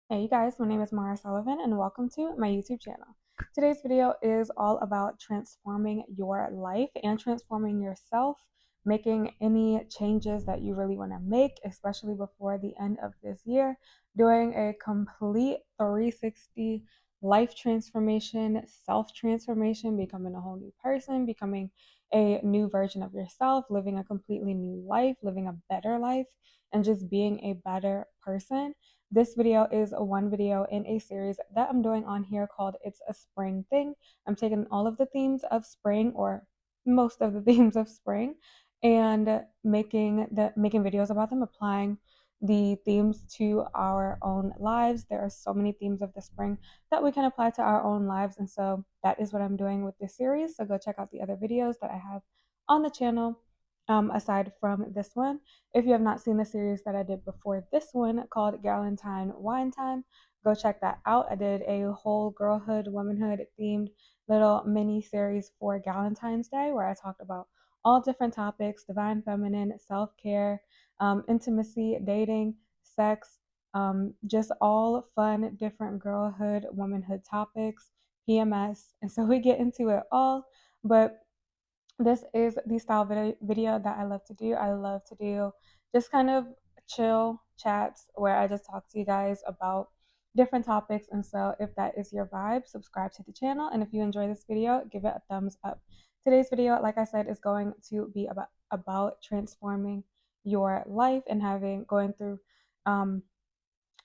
Hey you guys, my name is Mara Sullivan and welcome to my YouTube channel. Today's video is all about transforming your life and transforming yourself, making any changes that you really want to make, especially before the end of this year, doing a complete 360 life transformation, self transformation, becoming a whole new person, becoming a new version of yourself, living a completely new life, living a better life, and just being a better person. This video is one video in a series that I'm doing on here called It's a Spring Thing. I'm taking all of the themes of spring, or most of the themes of spring, and making videos about them, applying the themes to our own lives. There are so many themes of the spring that we can apply to our own lives, and so that is what I'm doing with this series. So go check out the other videos that I have on the channel, aside from this one. If you have not seen the series that I did before this one called Galentine Wine Time, go check that out. I did a whole girlhood, womanhood themed little mini series for Galentine's Day where I talked about all different topics: divine feminine, self care, intimacy, dating, sex, just all fun, different girlhood, womanhood topics, PMS. And so we get into it all. But this is the style video that I love to do. I love to do just kind of chill chats where I just talk to you guys about different topics. And so if that is your vibe, subscribe to the channel. And if you enjoy this video, give it a thumbs up. Today's video, like I said, is going to be about transforming your life and going through um,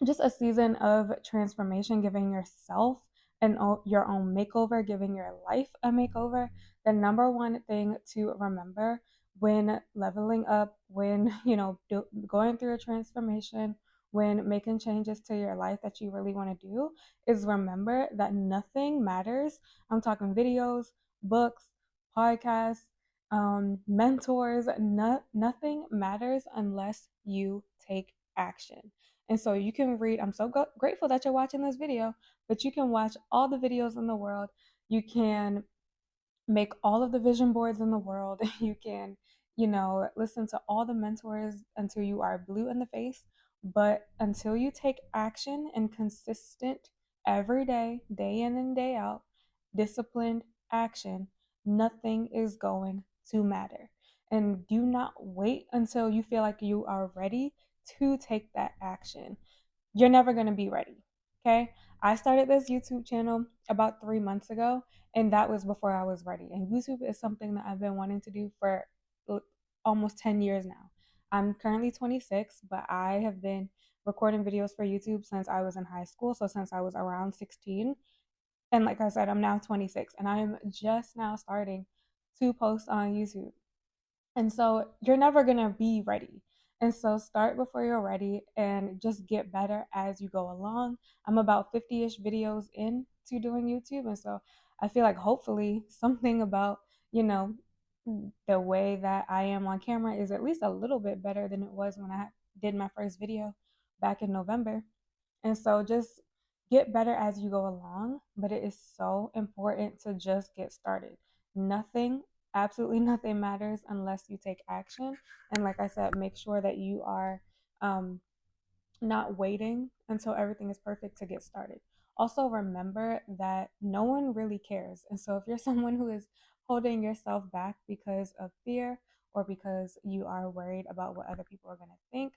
just a season of transformation, giving yourself your own makeover, giving your life a makeover. The number one thing to remember when leveling up, when going through a transformation, when making changes to your life that you really want to do, is remember that nothing matters. I'm talking videos, books, podcasts, mentors. Nothing matters unless you take action. And so you can read, I'm so grateful that you're watching this video, but you can watch all the videos in the world. You can make all of the vision boards in the world. You can, listen to all the mentors until you are blue in the face. But until you take action and consistent every day, day in and day out, disciplined action, nothing is going to matter. And do not wait until you feel like you are ready to take that action. You're never going to be ready. Okay. I started this YouTube channel about 3 months ago, and that was before I was ready. And YouTube is something that I've been wanting to do for almost 10 years now. I'm currently 26, but I have been recording videos for YouTube since I was in high school. So since I was around 16. And like I said, I'm now 26 and I'm just now starting to post on YouTube. And so you're never going to be ready. And so start before you're ready and just get better as you go along. I'm about 50-ish videos into doing YouTube. And so I feel like hopefully something about, you know, the way that I am on camera is at least a little bit better than it was when I did my first video back in November. And so just get better as you go along, but it is so important to just get started. Nothing, absolutely nothing matters unless you take action. And like I said, make sure that you are um, not waiting until everything is perfect to get started. Also, remember that no one really cares. And so if you're someone who is holding yourself back because of fear or because you are worried about what other people are going to think,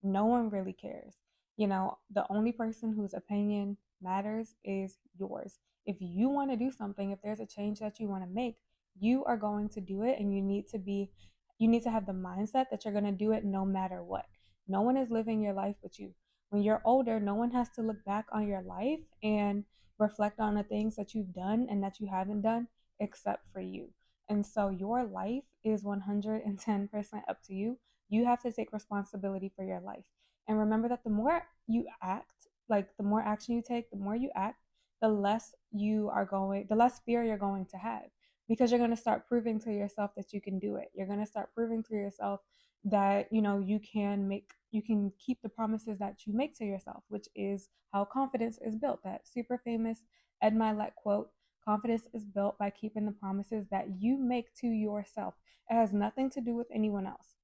no one really cares. The only person whose opinion matters is yours. If you want to do something, if there's a change that you want to make, you are going to do it, and you need to have the mindset that you're going to do it no matter what. No one is living your life but you. When you're older, no one has to look back on your life and reflect on the things that you've done and that you haven't done except for you. And so your life is 110% up to you. You have to take responsibility for your life. And remember that the more you act, like the more action you take, the more you act, the less fear you're going to have, because you're going to start proving to yourself that you can do it. You're going to start proving to yourself that, you can keep the promises that you make to yourself, which is how confidence is built. That super famous Ed Milet quote: confidence is built by keeping the promises that you make to yourself. It has nothing to do with anyone else.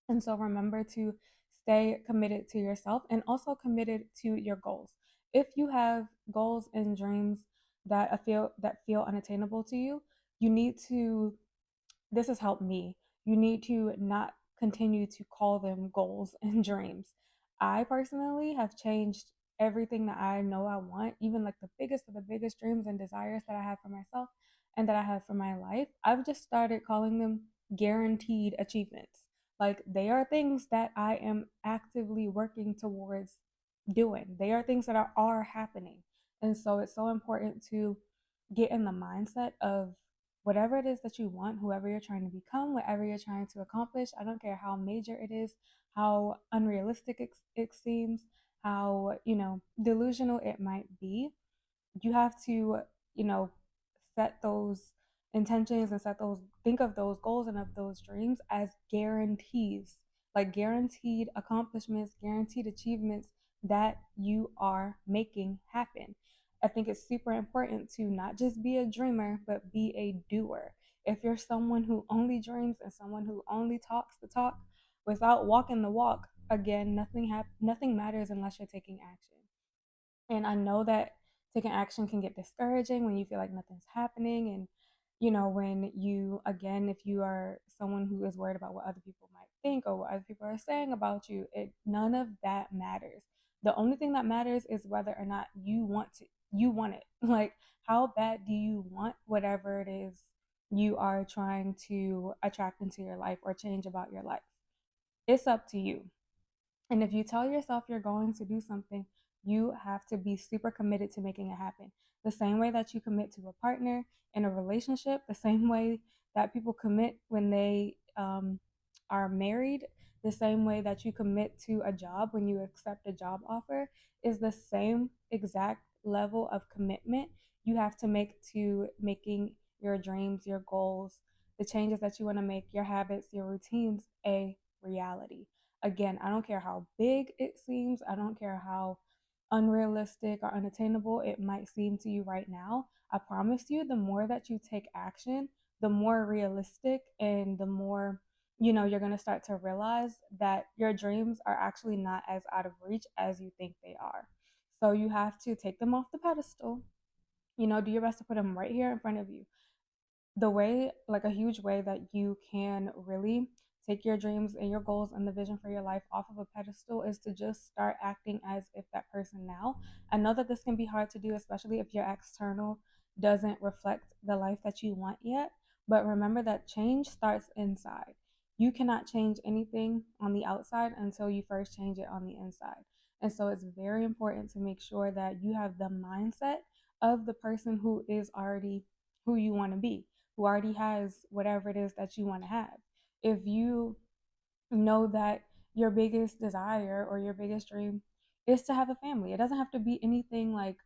And so remember to stay committed to yourself and also committed to your goals. If you have goals and dreams that feel unattainable to you, you need to this has helped me. You need to not continue to call them goals and dreams. I personally have changed everything that I know I want, even like the biggest of the biggest dreams and desires that I have for myself and that I have for my life. I've just started calling them guaranteed achievements. Like they are things that I am actively working towards doing. They are things that are happening. And so it's so important to get in the mindset of whatever it is that you want, whoever you're trying to become, whatever you're trying to accomplish. I don't care how major it is, how unrealistic it seems, how, delusional it might be. You have to, you know, set those intentions and think of those goals and of those dreams as guarantees, like guaranteed accomplishments, guaranteed achievements that you are making happen. I think it's super important to not just be a dreamer, but be a doer. If you're someone who only dreams and someone who only talks the talk without walking the walk, again, nothing matters unless you're taking action. And I know that taking action can get discouraging when you feel like nothing's happening. And, when you, again, if you are someone who is worried about what other people might think or what other people are saying about you, none of that matters. The only thing that matters is whether or not you want it. Like, how bad do you want whatever it is you are trying to attract into your life or change about your life? It's up to you. And if you tell yourself you're going to do something, you have to be super committed to making it happen. The same way that you commit to a partner in a relationship, the same way that people commit when they are married, the same way that you commit to a job when you accept a job offer, is the same exact level of commitment you have to make to making your dreams, your goals, the changes that you want to make, your habits, your routines a reality. Again, I don't care how big it seems, I don't care how unrealistic or unattainable it might seem to you right now. I promise you, the more that you take action, the more realistic and the more, you're going to start to realize that your dreams are actually not as out of reach as you think they are. So you have to take them off the pedestal, do your best to put them right here in front of you. The way, like a huge way that you can really take your dreams and your goals and the vision for your life off of a pedestal is to just start acting as if that person now. I know that this can be hard to do, especially if your external doesn't reflect the life that you want yet. But remember that change starts inside. You cannot change anything on the outside until you first change it on the inside. And so it's very important to make sure that you have the mindset of the person who is already who you want to be, who already has whatever it is that you want to have. If you know that your biggest desire or your biggest dream is to have a family, it doesn't have to be anything like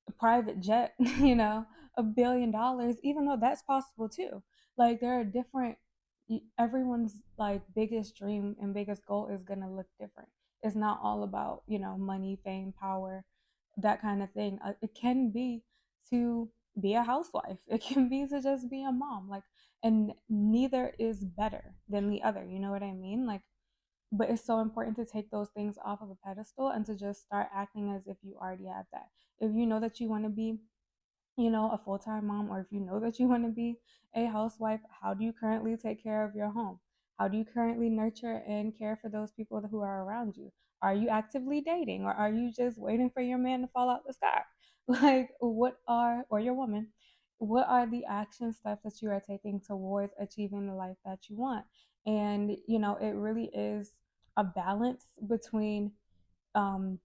a private jet, $1 billion, even though that's possible too. Like there are different, everyone's like biggest dream and biggest goal is going to look different. It's not all about, money, fame, power, that kind of thing. It can be to be a housewife, it can be to just be a mom. Like, and neither is better than the other. You know what I mean? Like, but it's so important to take those things off of a pedestal and to just start acting as if you already have that. If you know that you want to be, a full time mom, or if you know that you want to be a housewife, how do you currently take care of your home? How do you currently nurture and care for those people who are around you? Are you actively dating, or are you just waiting for your man to fall out the sky? Like, or your woman, what are the action steps that you are taking towards achieving the life that you want? And, it really is a balance between um,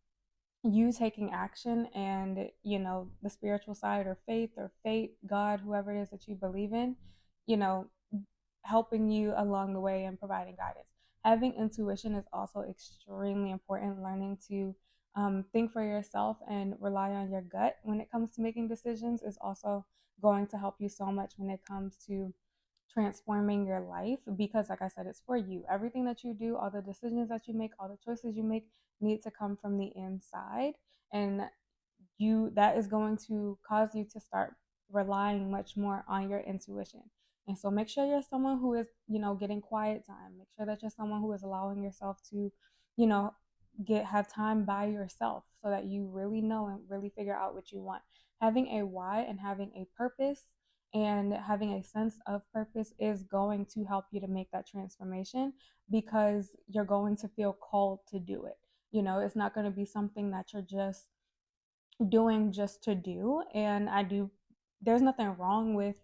you taking action and the spiritual side or faith or fate, God, whoever it is that you believe in, you know helping you along the way and providing guidance. Having intuition is also extremely important. Learning to think for yourself and rely on your gut when it comes to making decisions is also going to help you so much when it comes to transforming your life, because like I said, it's for you. Everything that you do, all the decisions that you make, all the choices you make need to come from the inside. And that is going to cause you to start relying much more on your intuition. And so make sure you're someone who is, getting quiet time. Make sure that you're someone who is allowing yourself to you know, have time by yourself so that you really know and really figure out what you want. Having a why and having a purpose and having a sense of purpose is going to help you to make that transformation, because you're going to feel called to do it. It's not going to be something that you're just doing just to do. And there's nothing wrong with,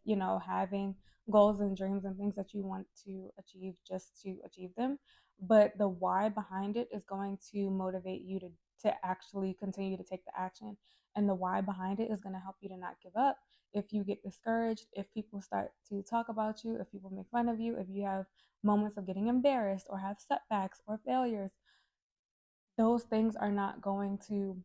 having goals and dreams and things that you want to achieve just to achieve them. But the why behind it is going to motivate you to actually continue to take the action. And the why behind it is going to help you to not give up. If you get discouraged, if people start to talk about you, if people make fun of you, if you have moments of getting embarrassed or have setbacks or failures, those things are not going to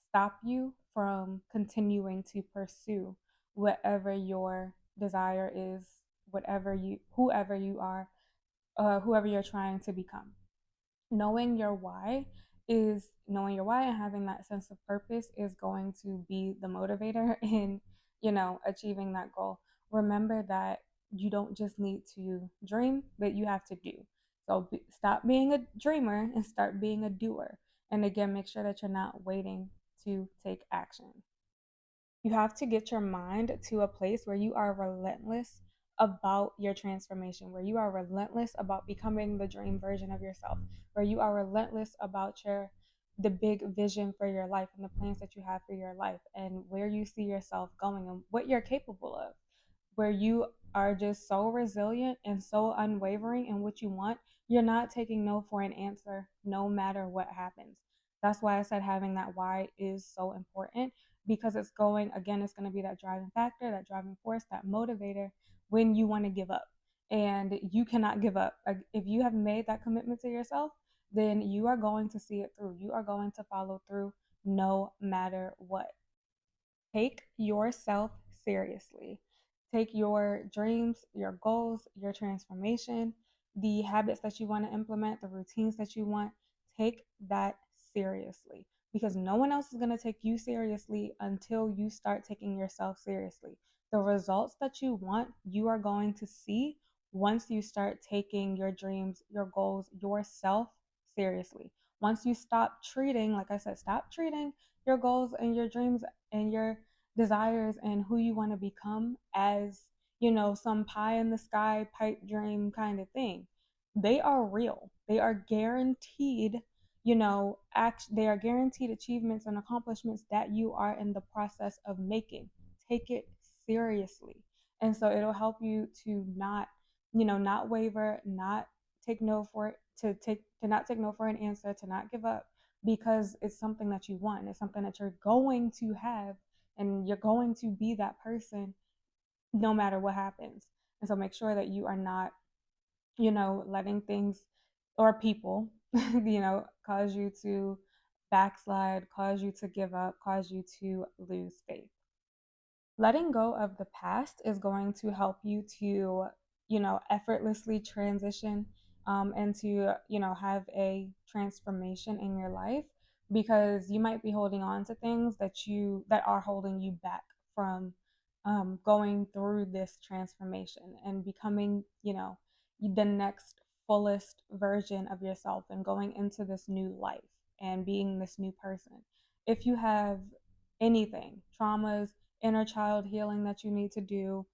stop you from continuing to pursue whatever your desire is, whoever you are, whoever you're trying to become. Knowing your why and having that sense of purpose is going to be the motivator in, achieving that goal. Remember that you don't just need to dream, but you have to do. So stop being a dreamer and start being a doer. And again, make sure that you're not waiting to take action. You have to get your mind to a place where you are relentless about your transformation, where you are relentless about becoming the dream version of yourself, where you are relentless about the big vision for your life and the plans that you have for your life and where you see yourself going and what you're capable of, where you are just so resilient and so unwavering in what you want. You're not taking no for an answer no matter what happens. That's why I said having that why is so important, because it's going to be that driving factor, that driving force, that motivator when you want to give up. And you cannot give up. Like, if you have made that commitment to yourself, then you are going to see it through. You are going to follow through no matter what. Take yourself seriously. Take your dreams, your goals, your transformation, the habits that you want to implement, the routines that you want. Take that seriously, because no one else is going to take you seriously until you start taking yourself seriously. The results that you want, you are going to see once you start taking your dreams, your goals, yourself seriously. Once you stop treating, like I said, stop treating your goals and your dreams and your desires and who you want to become as, some pie in the sky pipe dream kind of thing. They are real. They are guaranteed, they are guaranteed achievements and accomplishments that you are in the process of making. Take it seriously. And so it'll help you to not waver, not take no for it, to not take no for an answer, to not give up, because it's something that you want. It's something that you're going to have, and you're going to be that person no matter what happens. And so make sure that you are not, letting things or people, cause you to backslide, cause you to give up, cause you to lose faith. Letting go of the past is going to help you to, effortlessly transition, and to, have a transformation in your life, because you might be holding on to things that are holding you back from, going through this transformation and becoming, the next fullest version of yourself and going into this new life and being this new person. If you have anything, traumas, inner child healing that you need to do,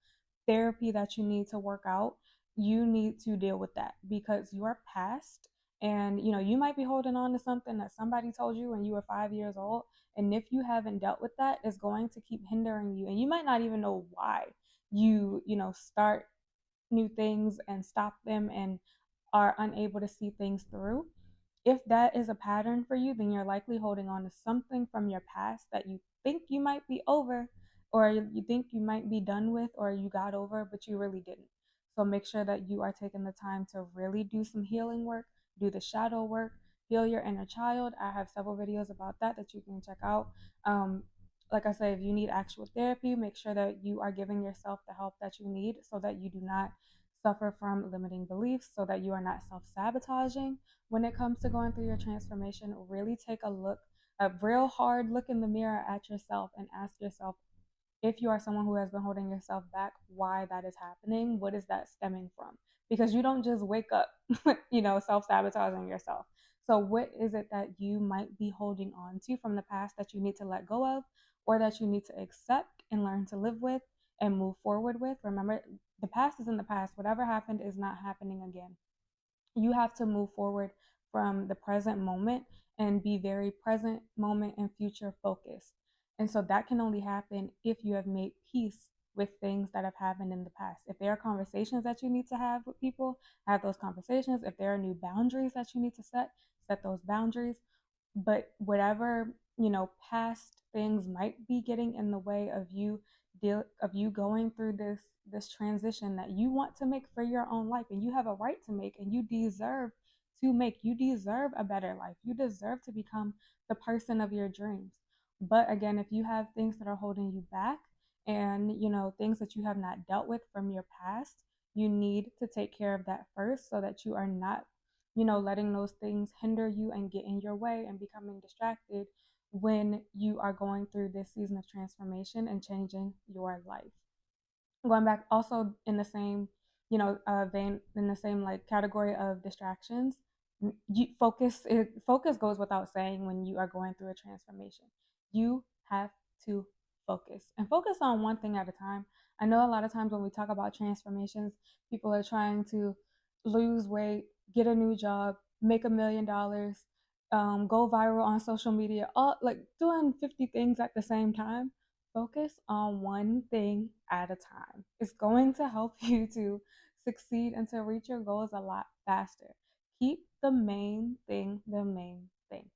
therapy that you need to work out, you need to deal with that, because your past, and you might be holding on to something that somebody told you when you were 5 years old. And if you haven't dealt with that, it's going to keep hindering you. And you might not even know why start new things and stop them and are unable to see things through. If that is a pattern for you, then you're likely holding on to something from your past that you think you might be over, or you think you might be done with, or you got over, but you really didn't. So make sure that you are taking the time to really do some healing work, do the shadow work, heal your inner child. I have several videos about that you can check out. Like I said, if you need actual therapy, make sure that you are giving yourself the help that you need so that you do not suffer from limiting beliefs, so that you are not self sabotaging when it comes to going through your transformation. Really take a real hard look in the mirror at yourself and ask yourself, if you are someone who has been holding yourself back, why that is happening. What is that stemming from? Because you don't just wake up, self sabotaging yourself. So, what is it that you might be holding on to from the past that you need to let go of, or that you need to accept and learn to live with and move forward with? Remember, the past is in the past. Whatever happened is not happening again. You have to move forward from the present moment and be very present moment and future focused. And so that can only happen if you have made peace with things that have happened in the past. If there are conversations that you need to have with people, have those conversations. If there are new boundaries that you need to set those boundaries. But whatever, past things might be getting in the way of you going through this transition that you want to make for your own life, and you have a right to make, and you deserve a better life. You deserve to become the person of your dreams. But again, if you have things that are holding you back, and things that you have not dealt with from your past, you need to take care of that first, so that you are not letting those things hinder you and get in your way and becoming distracted when you are going through this season of transformation and changing your life. Going back also in the same, vein, in the same like category of distractions, focus goes without saying when you are going through a transformation. You have to focus and focus on one thing at a time. I know a lot of times when we talk about transformations, people are trying to lose weight, get a new job, make $1 million, go viral on social media, all like doing 50 things at the same time. Focus on one thing at a time. It's going to help you to succeed and to reach your goals a lot faster. Keep the main thing the main thing.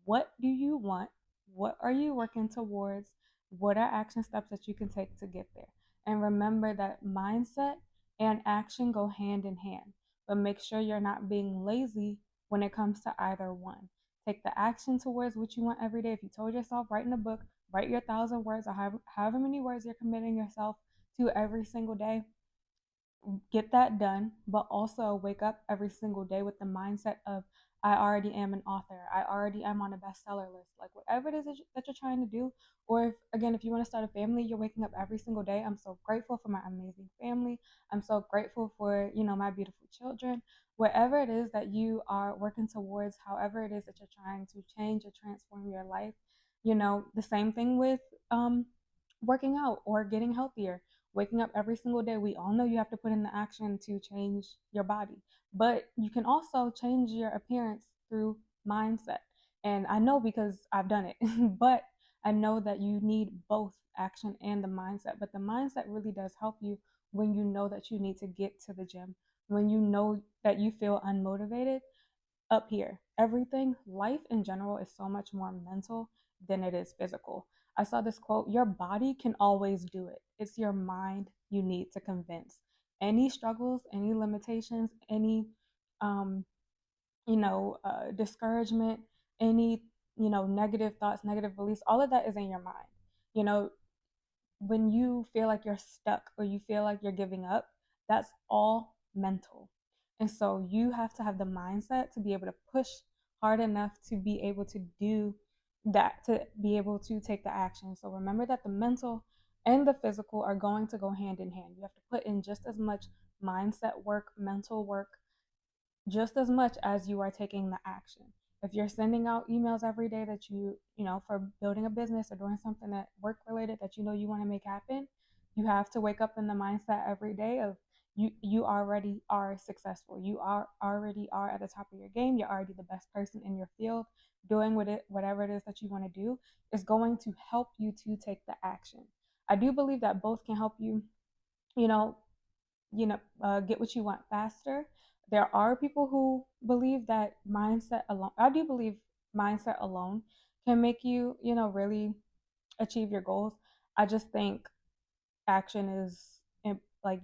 What do you want? What are you working towards? What are action steps that you can take to get there? And remember that mindset and action go hand in hand, but make sure you're not being lazy when it comes to either one. Take the action towards what you want every day. If you told yourself, write in a book, write your 1,000 words, or however many words you're committing yourself to every single day, get that done, but also wake up every single day with the mindset of, I already am an author. I already am on a bestseller list. Like whatever it is that you're trying to do, or if again, if you want to start a family, you're waking up every single day. I'm so grateful for my amazing family. I'm so grateful for, my beautiful children. Whatever it is that you are working towards, however it is that you're trying to change or transform your life, the same thing with working out or getting healthier, waking up every single day. We all know you have to put in the action to change your body, but you can also change your appearance through mindset. And I know because I've done it, but I know that you need both action and the mindset. But the mindset really does help you when you know that you need to get to the gym, when you know that you feel unmotivated. Up here, everything, life in general, is so much more mental than it is physical. I saw this quote: your body can always do it. It's your mind you need to convince. Any struggles, any limitations, any, um, discouragement, any, negative thoughts, negative beliefs, all of that is in your mind. You know, when you feel like you're stuck or you feel like you're giving up, that's all mental. And so you have to have the mindset to be able to push hard enough to be able to do that, to be able to take the action. So remember that the mental and the physical are going to go hand in hand. You have to put in just as much mindset work, mental work, just as much as you are taking the action. If you're sending out emails every day that for building a business or doing something that work related that you want to make happen, you have to wake up in the mindset every day of you already are successful. You already are at the top of your game. You're already the best person in your field. Doing whatever it is that you want to do is going to help you to take the action. I do believe that both can help you, you know, get what you want faster. There are people who believe that mindset alone, I do believe mindset alone can make you, really achieve your goals. I just think action is like,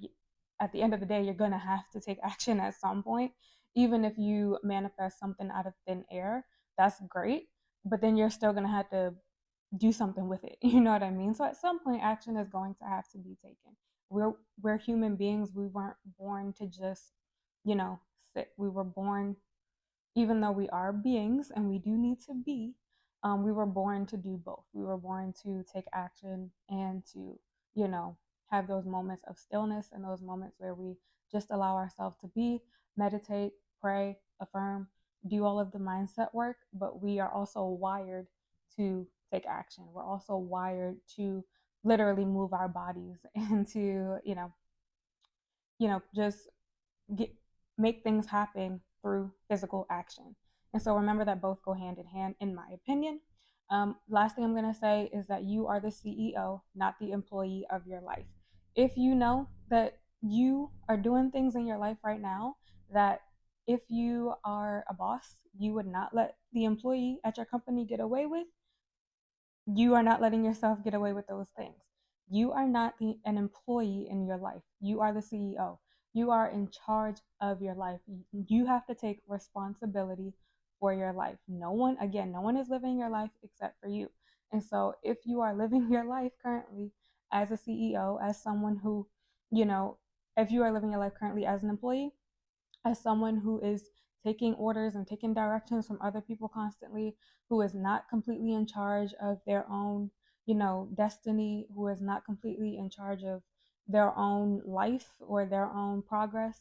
at the end of the day, you're going to have to take action at some point. Even if you manifest something out of thin air, that's great. But then you're still going to have to do something with it. You know what I mean? So at some point, action is going to have to be taken. We're human beings. We weren't born to just, sit. We were born, even though we are beings and we do need to be, we were born to do both. We were born to take action and to, you know, have those moments of stillness and those moments where we just allow ourselves to be, meditate, pray, affirm, do all of the mindset work, but we are also wired to take action. We're also wired to literally move our bodies and to, just get make things happen through physical action. And so remember that both go hand in hand, in my opinion. Last thing I'm going to say is that you are the CEO, not the employee of your life. If you know that you are doing things in your life right now that if you are a boss, you would not let the employee at your company get away with, you are not letting yourself get away with those things. You are not an employee in your life. You are the CEO. You are in charge of your life. You have to take responsibility for your life. No one, again, no one is living your life except for you. And so if you are living your life currently as a CEO, as someone who, you know, if you are living your life currently as an employee, as someone who is taking orders and taking directions from other people constantly, who is not completely in charge of their own, destiny, who is not completely in charge of their own life or their own progress,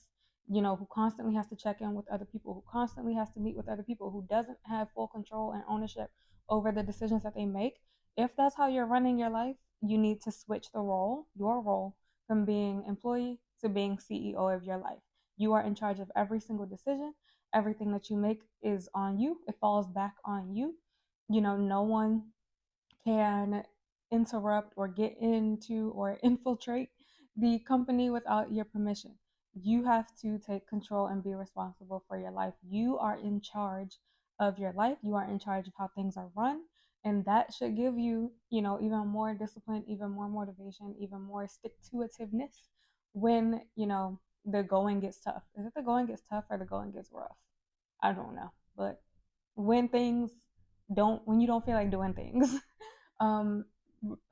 who constantly has to check in with other people, who constantly has to meet with other people, who doesn't have full control and ownership over the decisions that they make. If that's how you're running your life, you need to switch your role, from being employee to being CEO of your life. You are in charge of every single decision. Everything that you make is on you. It falls back on you. No one can interrupt or get into or infiltrate the company without your permission. You have to take control and be responsible for your life. You are in charge of your life. You are in charge of how things are run. And that should give you, even more discipline, even more motivation, even more stick to itiveness when, the going gets tough. Is it the going gets tough or the going gets rough? I don't know. But when things when you don't feel like doing things, um,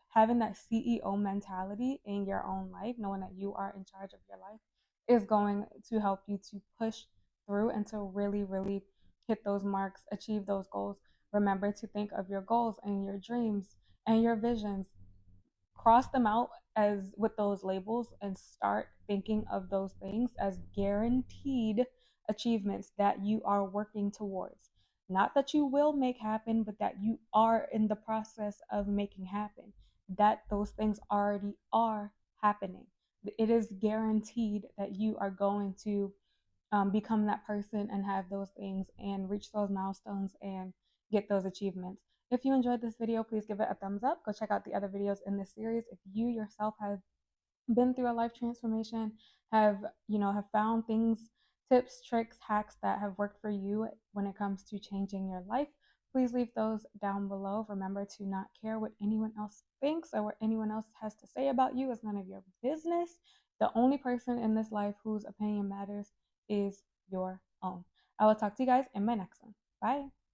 having that CEO mentality in your own life, knowing that you are in charge of your life, is going to help you to push through and to really, really hit those marks, achieve those goals. Remember to think of your goals and your dreams and your visions, cross them out as with those labels, and start thinking of those things as guaranteed achievements that you are working towards. Not that you will make happen, but that you are in the process of making happen. That those things already are happening. It is guaranteed that you are going to become that person and have those things and reach those milestones and get those achievements. If you enjoyed this video, please give it a thumbs up. Go check out the other videos in this series. If you yourself have been through a life transformation, have found things, tips, tricks, hacks that have worked for you when it comes to changing your life, please leave those down below. Remember to not care what anyone else thinks or what anyone else has to say about you. It's none of your business. The only person in this life whose opinion matters is your own. I will talk to you guys in my next one. Bye.